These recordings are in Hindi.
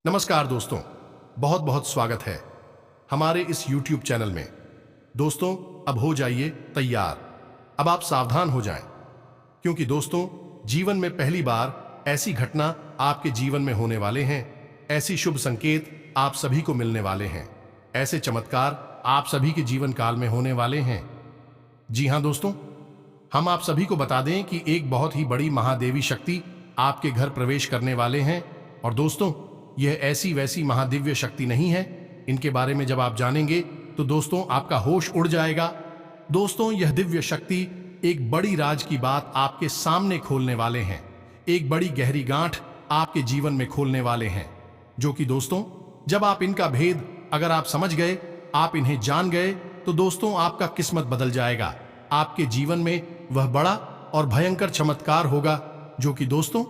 नमस्कार दोस्तों, बहुत बहुत स्वागत है हमारे इस YouTube चैनल में। दोस्तों, अब हो जाइए तैयार। अब आप सावधान हो जाएं, क्योंकि दोस्तों, जीवन में पहली बार ऐसी घटना आपके जीवन में होने वाले हैं। ऐसी शुभ संकेत आप सभी को मिलने वाले हैं। ऐसे चमत्कार आप सभी के जीवन काल में होने वाले हैं। जी हां दोस्तों, हम आप सभी को बता दें कि एक बहुत ही बड़ी महादेवी शक्ति आपके घर प्रवेश करने वाले हैं। और दोस्तों, यह ऐसी वैसी महादिव्य शक्ति नहीं है। इनके बारे में जब आप जानेंगे तो दोस्तों आपका होश उड़ जाएगा। दोस्तों, यह दिव्य शक्ति एक बड़ी राज की बात आपके सामने खोलने वाले हैं। एक बड़ी गहरी गांठ आपके जीवन में खोलने वाले हैं, जो कि दोस्तों, जब आप इनका भेद अगर आप समझ गए, आप इन्हें जान गए, तो दोस्तों आपका किस्मत बदल जाएगा। आपके जीवन में वह बड़ा और भयंकर चमत्कार होगा, जो कि दोस्तों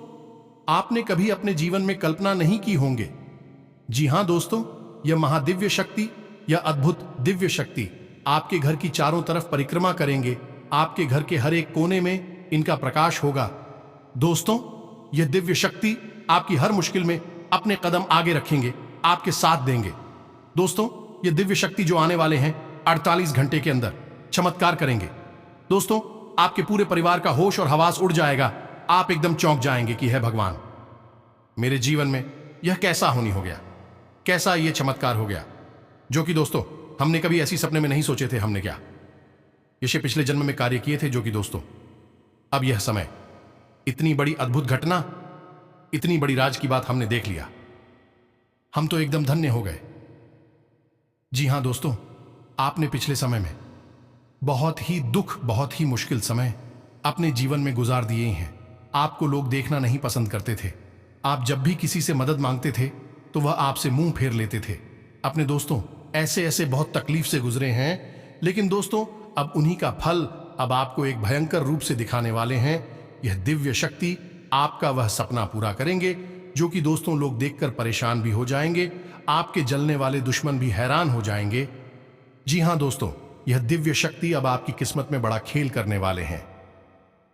आपने कभी अपने जीवन में कल्पना नहीं की होंगे। जी हां दोस्तों, यह महादिव्य शक्ति, यह अद्भुत दिव्य शक्ति आपके घर की चारों तरफ परिक्रमा करेंगे। आपके घर के हर एक कोने में इनका प्रकाश होगा। दोस्तों, यह दिव्य शक्ति आपकी हर मुश्किल में अपने कदम आगे रखेंगे, आपके साथ देंगे। दोस्तों, यह दिव्य शक्ति जो आने वाले हैं 48 घंटे के अंदर चमत्कार करेंगे। दोस्तों, आपके पूरे परिवार का होश और हवास उड़ जाएगा। आप एकदम चौंक जाएंगे कि है भगवान, मेरे जीवन में यह कैसा होनी हो गया, कैसा यह चमत्कार हो गया, जो कि दोस्तों हमने कभी ऐसी सपने में नहीं सोचे थे। हमने क्या ये पिछले जन्म में कार्य किए थे, जो कि दोस्तों अब यह समय इतनी बड़ी अद्भुत घटना, इतनी बड़ी राज की बात हमने देख लिया। हम तो एकदम धन्य हो गए। जी हां दोस्तों, आपने पिछले समय में बहुत ही दुख, बहुत ही मुश्किल समय अपने जीवन में गुजार दिए हैं। आपको लोग देखना नहीं पसंद करते थे। आप जब भी किसी से मदद मांगते थे तो वह आपसे मुंह फेर लेते थे। अपने दोस्तों ऐसे ऐसे बहुत तकलीफ से गुजरे हैं, लेकिन दोस्तों अब उन्हीं का फल अब आपको एक भयंकर रूप से दिखाने वाले हैं। यह दिव्य शक्ति आपका वह सपना पूरा करेंगे, जो कि दोस्तों लोग देखकर परेशान भी हो जाएंगे। आपके जलने वाले दुश्मन भी हैरान हो जाएंगे। जी हां दोस्तों, यह दिव्य शक्ति अब आपकी किस्मत में बड़ा खेल करने वाले हैं।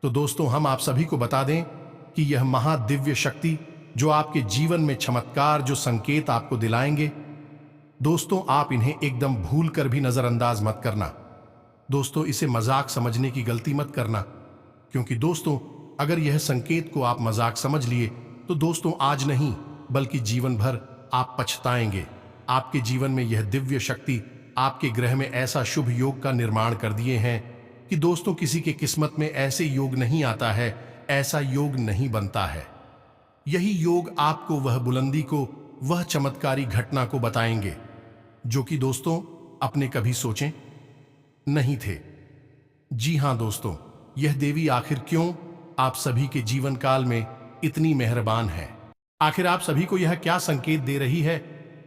तो दोस्तों, हम आप सभी को बता दें कि यह महादिव्य शक्ति जो आपके जीवन में चमत्कार, जो संकेत आपको दिलाएंगे, दोस्तों आप इन्हें एकदम भूल कर भी नजरअंदाज मत करना। दोस्तों, इसे मजाक समझने की गलती मत करना, क्योंकि दोस्तों अगर यह संकेत को आप मजाक समझ लिए तो दोस्तों आज नहीं बल्कि जीवन भर आप पछताएंगे। आपके जीवन में यह दिव्य शक्ति आपके ग्रह में ऐसा शुभ योग का निर्माण कर दिए हैं कि दोस्तों किसी के किस्मत में ऐसे योग नहीं आता है, ऐसा योग नहीं बनता है। यही योग आपको वह बुलंदी को, वह चमत्कारी घटना को बताएंगे, जो कि दोस्तों अपने कभी सोचें नहीं थे। जी हां दोस्तों, यह देवी आखिर क्यों आप सभी के जीवन काल में इतनी मेहरबान है? आखिर आप सभी को यह क्या संकेत दे रही है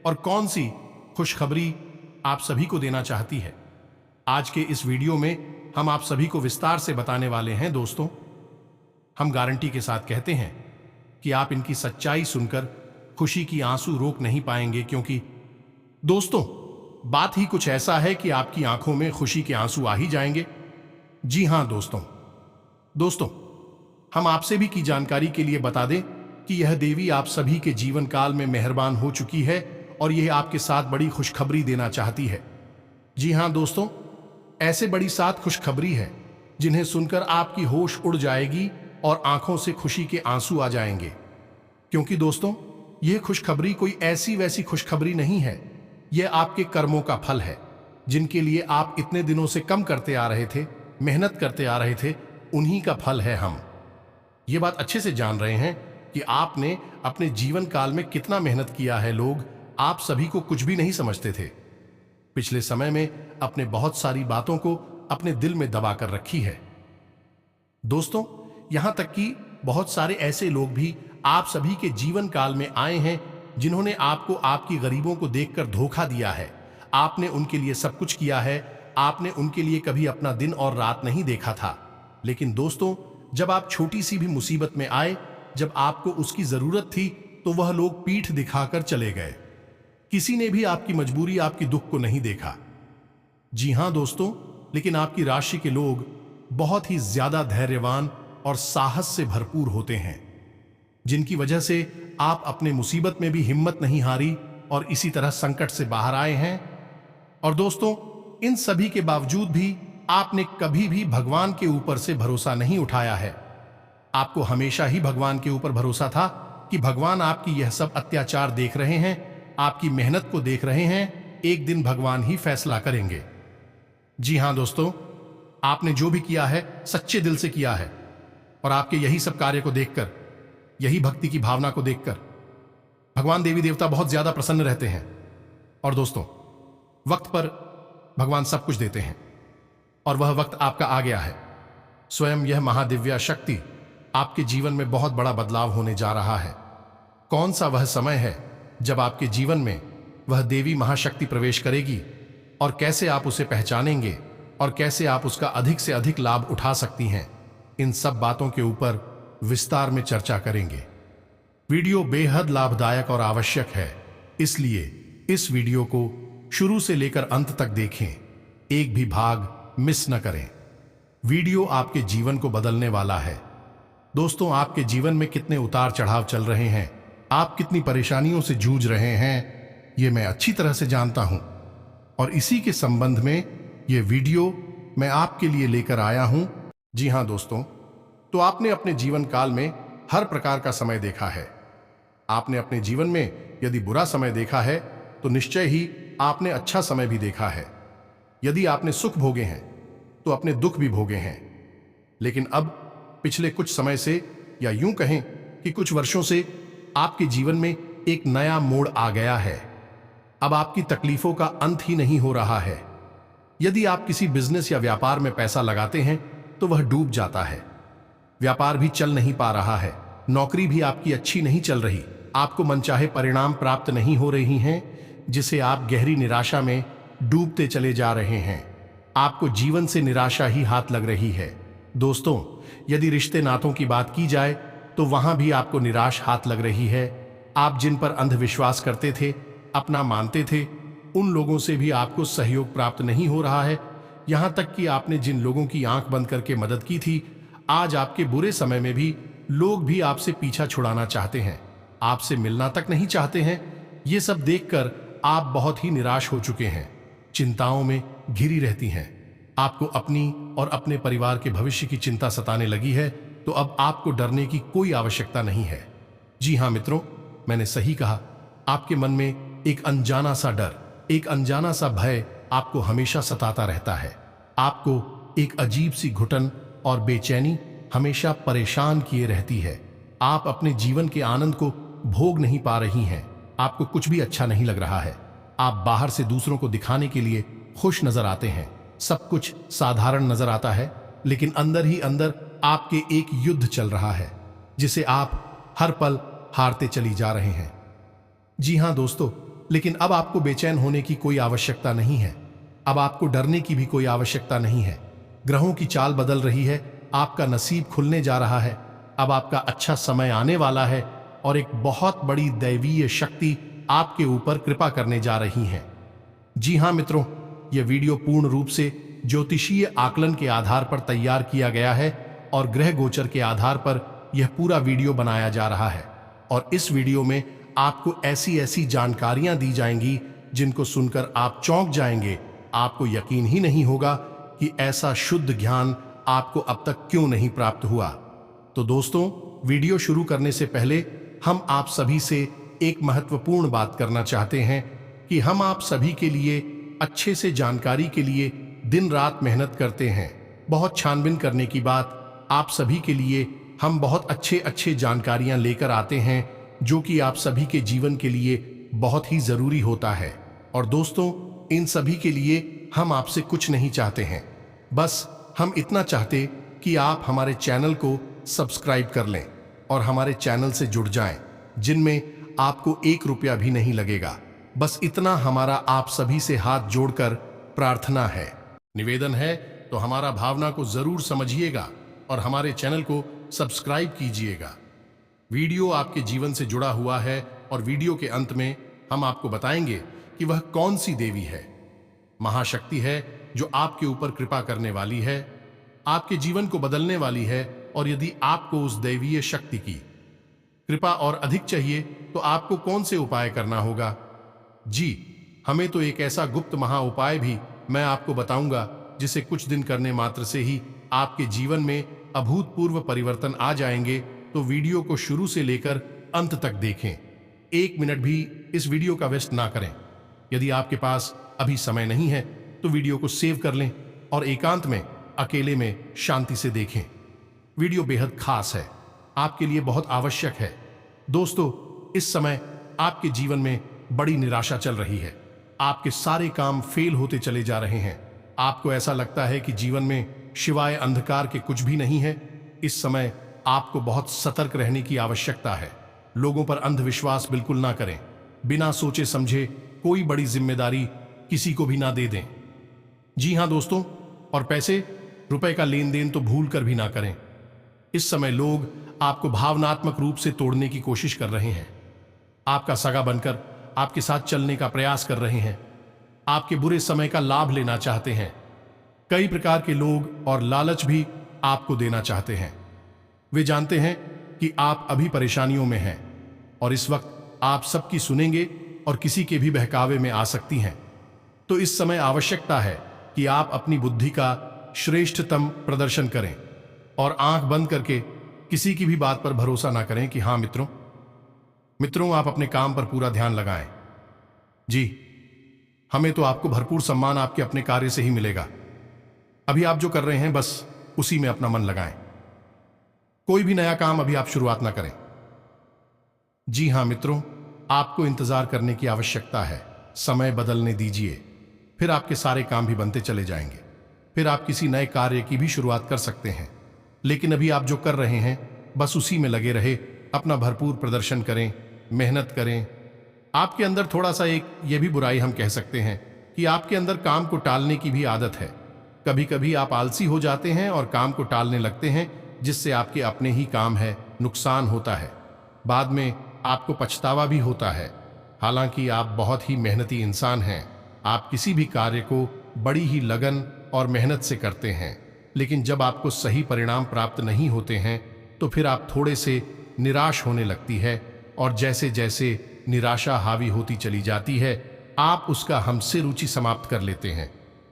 और कौन सी खुशखबरी आप सभी को देना चाहती है? आज के इस वीडियो में हम आप सभी को विस्तार से बताने वाले हैं। दोस्तों, हम गारंटी के साथ कहते हैं कि आप इनकी सच्चाई सुनकर खुशी की आंसू रोक नहीं पाएंगे, क्योंकि दोस्तों बात ही कुछ ऐसा है कि आपकी आंखों में खुशी के आंसू आ ही जाएंगे। जी हां दोस्तों, हम आपसे भी की जानकारी के लिए बता दें कि यह देवी आप सभी के जीवन काल में मेहरबान हो चुकी है और यह आपके साथ बड़ी खुशखबरी देना चाहती है। जी हां दोस्तों, ऐसे बड़ी 7 खुशखबरी है जिन्हें सुनकर आपकी होश उड़ जाएगी और आंखों से खुशी के आंसू आ जाएंगे। क्योंकि दोस्तों यह खुशखबरी कोई ऐसी वैसी खुशखबरी नहीं है, यह आपके कर्मों का फल है, जिनके लिए आप इतने दिनों से कम करते आ रहे थे, मेहनत करते आ रहे थे, उन्हीं का फल है। हम ये बात अच्छे से जान रहे हैं कि आपने अपने जीवन काल में कितना मेहनत किया है। लोग आप सभी को कुछ भी नहीं समझते थे। पिछले समय में अपने बहुत सारी बातों को अपने दिल में दबा कर रखी है। दोस्तों, यहां तक कि बहुत सारे ऐसे लोग भी आप सभी के जीवन काल में आए हैं जिन्होंने आपको आपकी गरीबों को देखकर धोखा दिया है। आपने उनके लिए सब कुछ किया है, आपने उनके लिए कभी अपना दिन और रात नहीं देखा था। लेकिन दोस्तों, जब आप छोटी सी भी मुसीबत में आए, जब आपको उसकी जरूरत थी, तो वह लोग पीठ दिखाकर चले गए। किसी ने भी आपकी मजबूरी, आपकी दुख को नहीं देखा। जी हां दोस्तों, लेकिन आपकी राशि के लोग बहुत ही ज्यादा धैर्यवान और साहस से भरपूर होते हैं। जिनकी वजह से आप अपने मुसीबत में भी हिम्मत नहीं हारी और इसी तरह संकट से बाहर आए हैं। और दोस्तों, इन सभी के बावजूद भी आपने कभी भी भगवान के ऊपर से भरोसा नहीं उठाया है। आपको हमेशा ही भगवान के ऊपर भरोसा था कि भगवान आपकी यह सब अत्याचार देख रहे हैं, आपकी मेहनत को देख रहे हैं, एक दिन भगवान ही फैसला करेंगे। जी हां दोस्तों, आपने जो भी किया है सच्चे दिल से किया है और आपके यही सब कार्य को देखकर, यही भक्ति की भावना को देखकर भगवान देवी देवता बहुत ज्यादा प्रसन्न रहते हैं। और दोस्तों, वक्त पर भगवान सब कुछ देते हैं और वह वक्त आपका आ गया है। स्वयं यह महादिव्या शक्ति आपके जीवन में बहुत बड़ा बदलाव होने जा रहा है। कौन सा वह समय है जब आपके जीवन में वह देवी महाशक्ति प्रवेश करेगी और कैसे आप उसे पहचानेंगे और कैसे आप उसका अधिक से अधिक लाभ उठा सकती हैं, इन सब बातों के ऊपर विस्तार में चर्चा करेंगे। वीडियो बेहद लाभदायक और आवश्यक है, इसलिए इस वीडियो को शुरू से लेकर अंत तक देखें, एक भी भाग मिस न करें। वीडियो आपके जीवन को बदलने वाला है। दोस्तों, आपके जीवन में कितने उतार चढ़ाव चल रहे हैं, आप कितनी परेशानियों से जूझ रहे हैं, ये मैं अच्छी तरह से जानता हूं और इसी के संबंध में ये वीडियो मैं आपके लिए लेकर आया हूं। जी हां दोस्तों, तो आपने अपने जीवन काल में हर प्रकार का समय देखा है। आपने अपने जीवन में यदि बुरा समय देखा है तो निश्चय ही आपने अच्छा समय भी देखा है। यदि आपने सुख भोगे हैं तो अपने दुख भी भोगे हैं। लेकिन अब पिछले कुछ समय से, या यूं कहें कि कुछ वर्षों से, आपके जीवन में एक नया मोड़ आ गया है। अब आपकी तकलीफों का अंत ही नहीं हो रहा है। यदि आप किसी बिजनेस या व्यापार में पैसा लगाते हैं तो वह डूब जाता है। व्यापार भी चल नहीं पा रहा है, नौकरी भी आपकी अच्छी नहीं चल रही, आपको मनचाहे परिणाम प्राप्त नहीं हो रही हैं, जिसे आप गहरी निराशा में डूबते चले जा रहे हैं। आपको जीवन से निराशा ही हाथ लग रही है। दोस्तों, यदि रिश्ते नातों की बात की जाए तो वहां भी आपको निराश हाथ लग रही है। आप जिन पर अंधविश्वास करते थे, अपना मानते थे, उन लोगों से भी आपको सहयोग प्राप्त नहीं हो रहा है। यहां तक कि आपने जिन लोगों की आंख बंद करके मदद की थी, आज आपके बुरे समय में भी लोग भी आपसे पीछा छुड़ाना चाहते हैं, आपसे मिलना तक नहीं चाहते हैं। ये सब देखकर आप बहुत ही निराश हो चुके हैं, चिंताओं में घिरी रहती हैं। आपको अपनी और अपने परिवार के भविष्य की चिंता सताने लगी है, तो अब आपको डरने की कोई आवश्यकता नहीं है। जी हां मित्रों, मैंने सही कहा। आपके मन में एक अनजाना सा डर, एक अनजाना सा भय आपको हमेशा सताता रहता है। आपको एक अजीब सी घुटन और बेचैनी हमेशा परेशान किए रहती है। आप अपने जीवन के आनंद को भोग नहीं पा रही हैं। आपको कुछ भी अच्छा नहीं लग रहा है। आप बाहर से दूसरों को दिखाने के लिए खुश नजर आते हैं, सब कुछ साधारण नजर आता है, लेकिन अंदर ही अंदर आपके एक युद्ध चल रहा है, जिसे आप हर पल हारते चली जा रहे हैं। जी हां दोस्तों, लेकिन अब आपको बेचैन होने की कोई आवश्यकता नहीं है। अब आपको डरने की भी कोई आवश्यकता नहीं है। ग्रहों की चाल बदल रही है, आपका नसीब खुलने जा रहा है। अब आपका अच्छा समय आने वाला है और एक बहुत बड़ी दैवीय शक्ति आपके ऊपर कृपा करने जा रही है। जी हां मित्रों, यह वीडियो पूर्ण रूप से ज्योतिषीय आकलन के आधार पर तैयार किया गया है और ग्रह गोचर के आधार पर यह पूरा वीडियो बनाया जा रहा है। और इस वीडियो में आपको ऐसी ऐसी जानकारियां दी जाएंगी जिनको सुनकर आप चौंक जाएंगे। आपको यकीन ही नहीं होगा कि ऐसा शुद्ध ज्ञान आपको अब तक क्यों नहीं प्राप्त हुआ। तो दोस्तों, वीडियो शुरू करने से पहले हम आप सभी से एक महत्वपूर्ण बात करना चाहते हैं कि हम आप सभी के लिए अच्छे से जानकारी के लिए दिन रात मेहनत करते हैं। बहुत छानबीन करने की बात, आप सभी के लिए हम बहुत अच्छे जानकारियां लेकर आते हैं जो कि आप सभी के जीवन के लिए बहुत ही जरूरी होता है। और दोस्तों, इन सभी के लिए हम आपसे कुछ नहीं चाहते हैं, बस हम इतना चाहते कि आप हमारे चैनल को सब्सक्राइब कर लें और हमारे चैनल से जुड़ जाएं, जिनमें आपको 1 रुपया भी नहीं लगेगा। बस इतना हमारा आप सभी से हाथ जोड़कर प्रार्थना है, निवेदन है। तो हमारा भावना को जरूर समझिएगा और हमारे चैनल को सब्सक्राइब कीजिएगा। वीडियो आपके जीवन से जुड़ा हुआ है और वीडियो के अंत में हम आपको बताएंगे कि वह कौन सी देवी है, महाशक्ति है जो आपके ऊपर कृपा करने वाली है, आपके जीवन को बदलने वाली है। और यदि आपको उस दैवीय शक्ति की कृपा और अधिक चाहिए तो आपको कौन से उपाय करना होगा? जी, हमें तो एक ऐसा गुप्त महा उपाय भी मैं आपको बताऊंगा जिसे कुछ दिन करने मात्र से ही आपके जीवन में अभूतपूर्व परिवर्तन आ जाएंगे। तो वीडियो को शुरू से लेकर अंत तक देखें। 1 मिनट भी इस वीडियो का वेस्ट ना करें। यदि आपके पास अभी समय नहीं है तो वीडियो को सेव कर लें और एकांत में, अकेले में शांति से देखें। वीडियो बेहद खास है, आपके लिए बहुत आवश्यक है। दोस्तों, इस समय आपके जीवन में बड़ी निराशा चल रही है। आपके सारे काम फेल होते चले जा रहे हैं। आपको ऐसा लगता है कि जीवन में सिवाय अंधकार के कुछ भी नहीं है। इस समय आपको बहुत सतर्क रहने की आवश्यकता है। लोगों पर अंधविश्वास बिल्कुल ना करें। बिना सोचे समझे कोई बड़ी जिम्मेदारी किसी को भी ना दे दें। जी हां दोस्तों, और पैसे रुपए का लेन देन तो भूल कर भी ना करें। इस समय लोग आपको भावनात्मक रूप से तोड़ने की कोशिश कर रहे हैं। आपका सगा बनकर आपके साथ चलने का प्रयास कर रहे हैं। आपके बुरे समय का लाभ लेना चाहते हैं। कई प्रकार के लोग और लालच भी आपको देना चाहते हैं। वे जानते हैं कि आप अभी परेशानियों में हैं और इस वक्त आप सबकी सुनेंगे और किसी के भी बहकावे में आ सकती हैं। तो इस समय आवश्यकता है कि आप अपनी बुद्धि का श्रेष्ठतम प्रदर्शन करें और आंख बंद करके किसी की भी बात पर भरोसा ना करें कि हाँ मित्रों आप अपने काम पर पूरा ध्यान लगाएं। जी, हमें तो आपको भरपूर सम्मान आपके अपने कार्य से ही मिलेगा। अभी आप जो कर रहे हैं बस उसी में अपना मन लगाएं। कोई भी नया काम अभी आप शुरुआत ना करें। जी हां मित्रों, आपको इंतजार करने की आवश्यकता है। समय बदलने दीजिए, फिर आपके सारे काम भी बनते चले जाएंगे। फिर आप किसी नए कार्य की भी शुरुआत कर सकते हैं। लेकिन अभी आप जो कर रहे हैं बस उसी में लगे रहे। अपना भरपूर प्रदर्शन करें, मेहनत करें। आपके अंदर थोड़ा सा एक ये भी बुराई हम कह सकते हैं कि आपके अंदर काम को टालने की भी आदत है। कभी कभी आप आलसी हो जाते हैं और काम को टालने लगते हैं, जिससे आपके अपने ही काम है नुकसान होता है। बाद में आपको पछतावा भी होता है। हालांकि आप बहुत ही मेहनती इंसान हैं। आप किसी भी कार्य को बड़ी ही लगन और मेहनत से करते हैं। लेकिन जब आपको सही परिणाम प्राप्त नहीं होते हैं तो फिर आप थोड़े से निराश होने लगती है और जैसे जैसे निराशा हावी होती चली जाती है आप उसका हमसे रुचि समाप्त कर लेते हैं।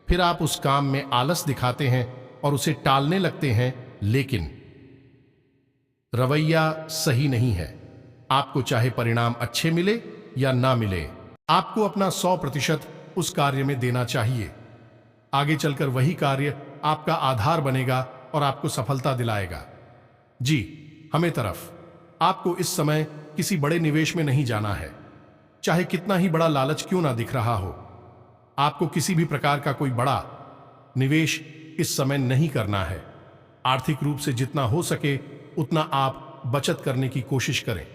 फिर आप उस काम में आलस दिखाते हैं और उसे टालने लगते हैं। लेकिन रवैया सही नहीं है। आपको चाहे परिणाम अच्छे मिले या ना मिले, आपको अपना 100% उस कार्य में देना चाहिए। आगे चलकर वही कार्य आपका आधार बनेगा और आपको सफलता दिलाएगा। जी, हमें तरफ आपको इस समय किसी बड़े निवेश में नहीं जाना है, चाहे कितना ही बड़ा लालच क्यों ना दिख रहा हो। आपको किसी भी प्रकार का कोई बड़ा निवेश इस समय नहीं करना है। आर्थिक रूप से जितना हो सके उतना आप बचत करने की कोशिश करें।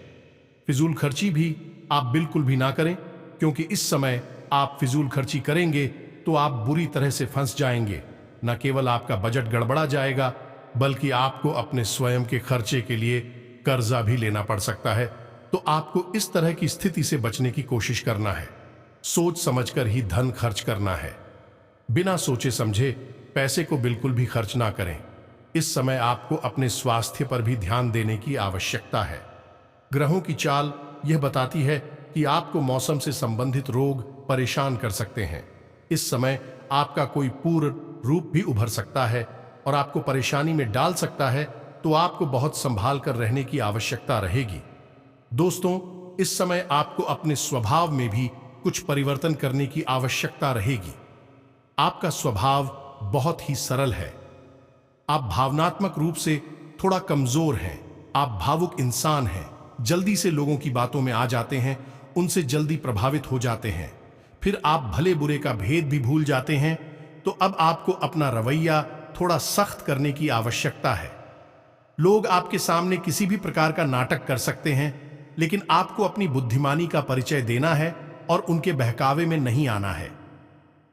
फिजूल खर्ची भी आप बिल्कुल भी ना करें, क्योंकि इस समय आप फिजूल खर्ची करेंगे तो आप बुरी तरह से फंस जाएंगे। न केवल आपका बजट गड़बड़ा जाएगा, बल्कि आपको अपने स्वयं के खर्चे के लिए कर्जा भी लेना पड़ सकता है। तो आपको इस तरह की स्थिति से बचने की कोशिश करना है। सोच समझकर ही धन खर्च करना है। बिना सोचे समझे पैसे को बिल्कुल भी खर्च ना करें। इस समय आपको अपने स्वास्थ्य पर भी ध्यान देने की आवश्यकता है। ग्रहों की चाल यह बताती है कि आपको मौसम से संबंधित रोग परेशान कर सकते हैं। इस समय आपका कोई पूर्ण रूप भी उभर सकता है और आपको परेशानी में डाल सकता है, तो आपको बहुत संभाल कर रहने की आवश्यकता रहेगी। दोस्तों, इस समय आपको अपने स्वभाव में भी कुछ परिवर्तन करने की आवश्यकता रहेगी। आपका स्वभाव बहुत ही सरल है। आप भावनात्मक रूप से थोड़ा कमजोर हैं। आप भावुक इंसान हैं, जल्दी से लोगों की बातों में आ जाते हैं, उनसे जल्दी प्रभावित हो जाते हैं। फिर आप भले बुरे का भेद भी भूल जाते हैं। तो अब आपको अपना रवैया थोड़ा सख्त करने की आवश्यकता है। लोग आपके सामने किसी भी प्रकार का नाटक कर सकते हैं, लेकिन आपको अपनी बुद्धिमानी का परिचय देना है और उनके बहकावे में नहीं आना है।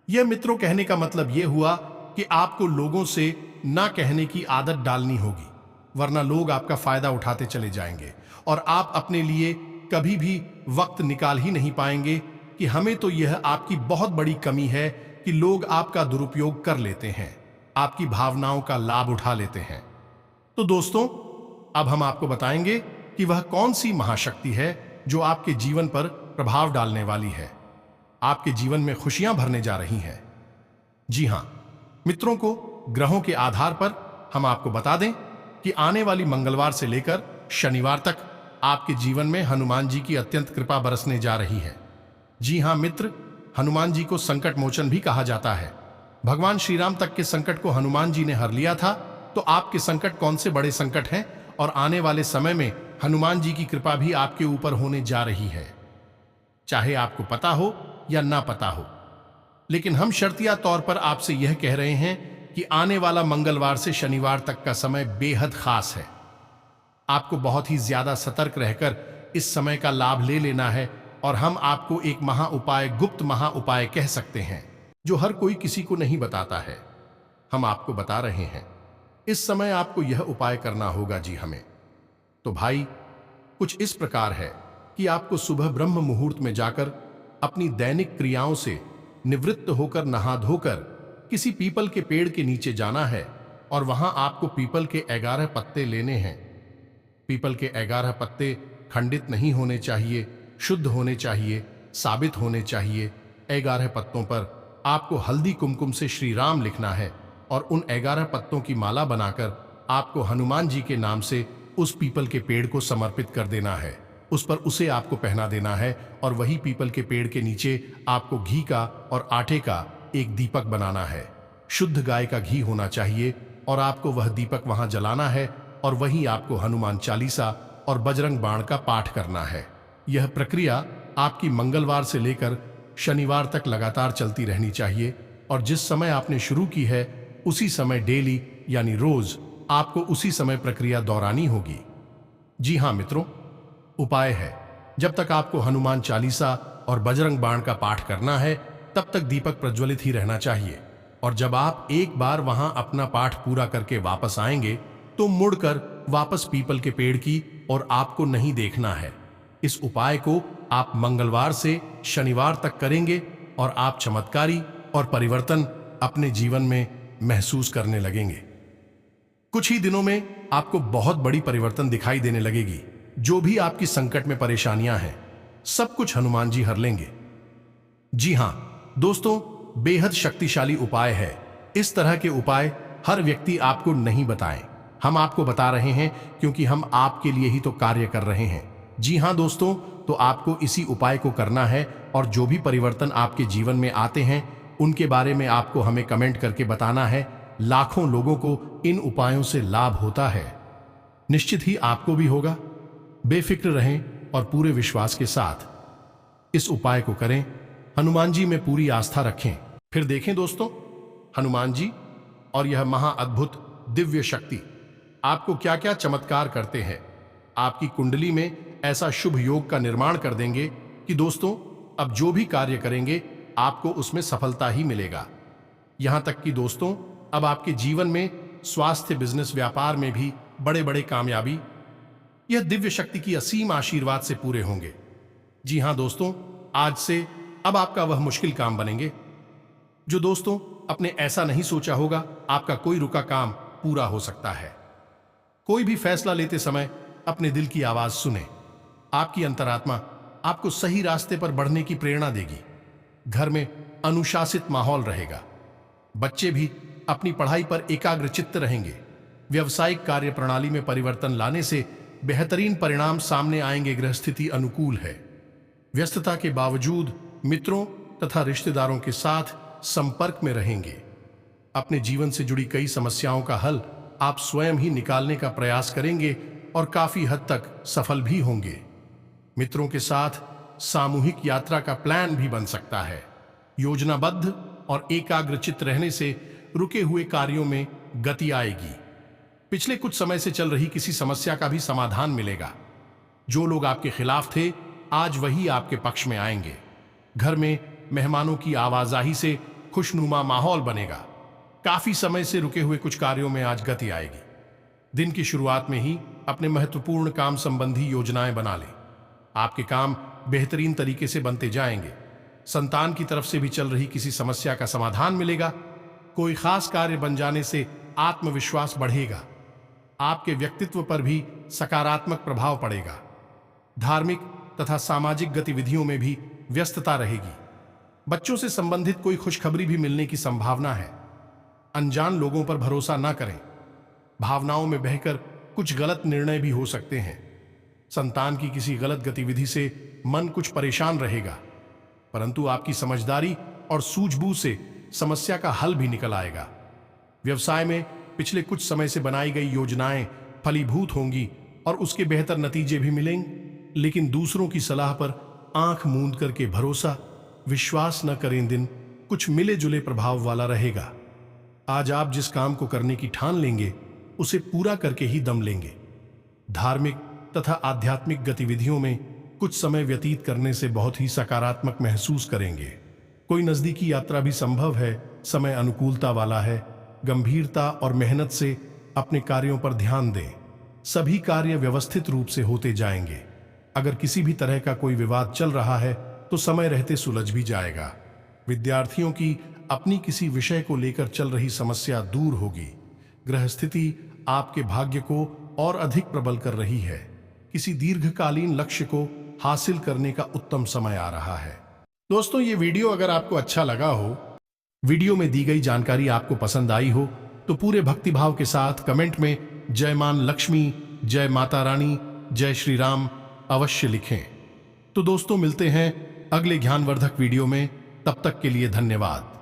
यह मित्रों कहने का मतलब यह हुआ कि आपको लोगों से ना कहने की आदत डालनी होगी, वरना लोग आपका फायदा उठाते चले जाएंगे और आप अपने लिए कभी भी वक्त निकाल ही नहीं पाएंगे। कि हमें तो यह आपकी बहुत बड़ी कमी है कि लोग आपका दुरुपयोग कर लेते हैं, आपकी भावनाओं का लाभ उठा लेते हैं। तो दोस्तों, अब हम आपको बताएंगे कि वह कौन सी महाशक्ति है जो आपके जीवन पर प्रभाव डालने वाली है, आपके जीवन में खुशियां भरने जा रही हैं। जी हां मित्रों, को ग्रहों के आधार पर हम आपको बता दें कि आने वाली मंगलवार से लेकर शनिवार तक आपके जीवन में हनुमान जी की अत्यंत कृपा बरसने जा रही है। जी हां मित्र, हनुमान जी को संकट मोचन भी कहा जाता है। भगवान श्री राम तक के संकट को हनुमान जी ने हर लिया था, तो आपके संकट कौन से बड़े संकट हैं और आने वाले समय में हनुमान जी की कृपा भी आपके ऊपर होने जा रही है, चाहे आपको पता हो या ना पता हो। लेकिन हम शर्तिया तौर पर आपसे यह कह रहे हैं कि आने वाला मंगलवार से शनिवार तक का समय बेहद खास है। आपको बहुत ही ज्यादा सतर्क रहकर इस समय का लाभ ले लेना है और हम आपको एक महा उपाय, गुप्त महा उपाय कह सकते हैं, जो हर कोई किसी को नहीं बताता है। हम आपको बता रहे हैं। इस समय आपको यह उपाय करना होगा जी हमें। तो भाई कुछ इस प्रकार है कि आपको सुबह ब्रह्म मुहूर्त में जाकर अपनी दैनिक क्रियाओं से निवृत्त होकर नहा धोकर किसी पीपल के पेड़ के नीचे जाना है और वहां आपको पीपल के 11 पत्ते लेने हैं। पीपल के 11 पत्ते खंडित नहीं होने चाहिए, शुद्ध होने चाहिए, साबित होने चाहिए। 11 पत्तों पर आपको हल्दी कुमकुम से श्री राम लिखना है और उन 11 पत्तों की माला बनाकर आपको हनुमान जी के नाम से उस पीपल के पेड़ को समर्पित कर देना है। उस पर उसे आपको पहना देना है और वही पीपल के पेड़ के नीचे आपको घी का और आटे का एक दीपक बनाना है। शुद्ध गाय का घी होना चाहिए और आपको वह दीपक वहां जलाना है और वहीं आपको हनुमान चालीसा और बजरंग बाण का पाठ करना है। यह प्रक्रिया आपकी मंगलवार से लेकर शनिवार तक लगातार चलती रहनी चाहिए और जिस समय आपने शुरू की है उसी समय डेली यानी रोज आपको उसी समय प्रक्रिया दोहरानी होगी। जी हां मित्रों, उपाय है, जब तक आपको हनुमान चालीसा और बजरंग बाण का पाठ करना है तब तक दीपक प्रज्वलित ही रहना चाहिए और जब आप एक बार वहां अपना पाठ पूरा करके वापस आएंगे तो मुड़कर वापस पीपल के पेड़ की और आपको नहीं देखना है। इस उपाय को आप मंगलवार से शनिवार तक करेंगे और आप चमत्कारी और परिवर्तन अपने जीवन में महसूस करने लगेंगे। कुछ ही दिनों में आपको बहुत बड़ी परिवर्तन दिखाई देने लगेगी। जो भी आपकी संकट में परेशानियां हैं सब कुछ हनुमान जी हर लेंगे। जी हां दोस्तों, बेहद शक्तिशाली उपाय है। इस तरह के उपाय हर व्यक्ति आपको नहीं बताएं, हम आपको बता रहे हैं क्योंकि हम आपके लिए ही तो कार्य कर रहे हैं। जी हां दोस्तों, तो आपको इसी उपाय को करना है और जो भी परिवर्तन आपके जीवन में आते हैं उनके बारे में आपको हमें कमेंट करके बताना है। लाखों लोगों को इन उपायों से लाभ होता है, निश्चित ही आपको भी होगा। बेफिक्र रहें और पूरे विश्वास के साथ इस उपाय को करें। हनुमान जी में पूरी आस्था रखें। फिर देखें दोस्तों, हनुमान जी और यह महा अद्भुत दिव्य शक्ति आपको क्या क्या चमत्कार करते हैं। आपकी कुंडली में ऐसा शुभ योग का निर्माण कर देंगे कि दोस्तों अब जो भी कार्य करेंगे आपको उसमें सफलता ही मिलेगा। यहां तक कि दोस्तों अब आपके जीवन में स्वास्थ्य, बिजनेस, व्यापार में भी बड़े बड़े कामयाबी यह दिव्य शक्ति की असीम आशीर्वाद से पूरे होंगे। जी हां दोस्तों, आज से अब आपका वह मुश्किल काम बनेंगे जो दोस्तों अपने ऐसा नहीं सोचा होगा। आपका कोई रुका काम पूरा हो सकता है। कोई भी फैसला लेते समय अपने दिल की आवाज सुने। आपकी अंतरात्मा आपको सही रास्ते पर बढ़ने की प्रेरणा देगी। घर में अनुशासित माहौल रहेगा। बच्चे भी अपनी पढ़ाई पर एकाग्रचित्त रहेंगे। व्यवसायिक कार्य प्रणाली में परिवर्तन लाने से बेहतरीन परिणाम सामने आएंगे। गृहस्थिति अनुकूल है। व्यस्तता के बावजूद मित्रों तथा रिश्तेदारों के साथ संपर्क में रहेंगे। अपने जीवन से जुड़ी कई समस्याओं का हल आप स्वयं ही निकालने का प्रयास करेंगे और काफी हद तक सफल भी होंगे। मित्रों के साथ सामूहिक यात्रा का प्लान भी बन सकता है। योजनाबद्ध और एकाग्रचित्त रहने से रुके हुए कार्यों में गति आएगी। पिछले कुछ समय से चल रही किसी समस्या का भी समाधान मिलेगा। जो लोग आपके खिलाफ थे आज वही आपके पक्ष में आएंगे। घर में मेहमानों की आवाजाही से खुशनुमा माहौल बनेगा। काफी समय से रुके हुए कुछ कार्यों में आज गति आएगी। दिन की शुरुआत में ही अपने महत्वपूर्ण काम संबंधी योजनाएं बना लें। आपके काम बेहतरीन तरीके से बनते जाएंगे। संतान की तरफ से भी चल रही किसी समस्या का समाधान मिलेगा। कोई खास कार्य बन जाने से आत्मविश्वास बढ़ेगा। आपके व्यक्तित्व पर भी सकारात्मक प्रभाव पड़ेगा। धार्मिक तथा सामाजिक गतिविधियों में भी व्यस्तता रहेगी। बच्चों से संबंधित कोई खुशखबरी भी मिलने की संभावना है। अनजान लोगों पर भरोसा न करें। भावनाओं में बहकर कुछ गलत निर्णय भी हो सकते हैं। संतान की किसी गलत गतिविधि से मन कुछ परेशान रहेगा, परंतु आपकी समझदारी और सूझबूझ से समस्या का हल भी निकल आएगा। व्यवसाय में पिछले कुछ समय से बनाई गई योजनाएं फलीभूत होंगी और उसके बेहतर नतीजे भी मिलेंगे, लेकिन दूसरों की सलाह पर आंख मूंद करके भरोसा विश्वास न करें। दिन कुछ मिले जुले प्रभाव वाला रहेगा। आज आप जिस काम को करने की ठान लेंगे उसे पूरा करके ही दम लेंगे। धार्मिक तथा आध्यात्मिक गतिविधियों में कुछ समय व्यतीत करने से बहुत ही सकारात्मक महसूस करेंगे। कोई नजदीकी यात्रा भी संभव है। समय अनुकूलता वाला है। गंभीरता और मेहनत से अपने कार्यों पर ध्यान दें। सभी कार्य व्यवस्थित रूप से होते जाएंगे। अगर किसी भी तरह का कोई विवाद चल रहा है तो समय रहते सुलझ भी जाएगा। विद्यार्थियों की अपनी किसी विषय को लेकर चल रही समस्या दूर होगी। ग्रह स्थिति आपके भाग्य को और अधिक प्रबल कर रही है। किसी दीर्घकालीन लक्ष्य को हासिल करने का उत्तम समय आ रहा है। दोस्तों, ये वीडियो अगर आपको अच्छा लगा हो, वीडियो में दी गई जानकारी आपको पसंद आई हो, तो पूरे भक्तिभाव के साथ कमेंट में जय मान लक्ष्मी, जय माता रानी, जय श्री राम अवश्य लिखें। तो दोस्तों, मिलते हैं अगले ज्ञानवर्धक वीडियो में। तब तक के लिए धन्यवाद।